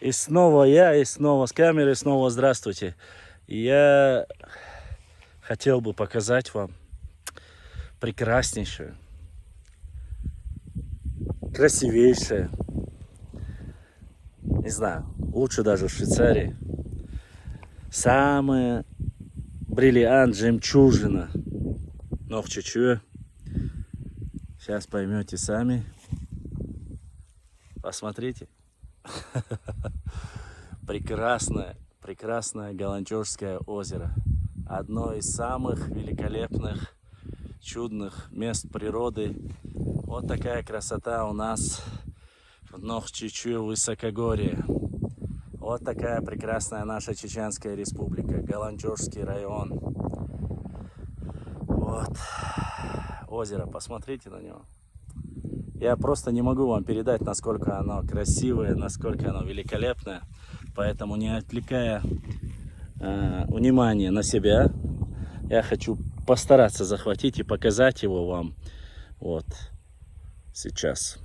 И снова я, и снова с камерой, снова здравствуйте. Я хотел бы показать вам прекраснейшее, красивейшее, не знаю, лучше даже в Швейцарии, самая бриллиант, жемчужина Нохчичуэ. Сейчас поймете сами. Посмотрите. Прекрасное Галанчожское озеро. Одно из самых великолепных, чудных мест природы. Вот такая красота у нас в Нохчичуэ, высокогорье. Вот такая прекрасная наша Чеченская республика, Галанчожский район. Вот озеро, посмотрите на него. Я просто не могу вам передать, насколько оно красивое, насколько оно великолепное. Поэтому, не отвлекая внимание на себя, я хочу постараться захватить и показать его вам вот сейчас.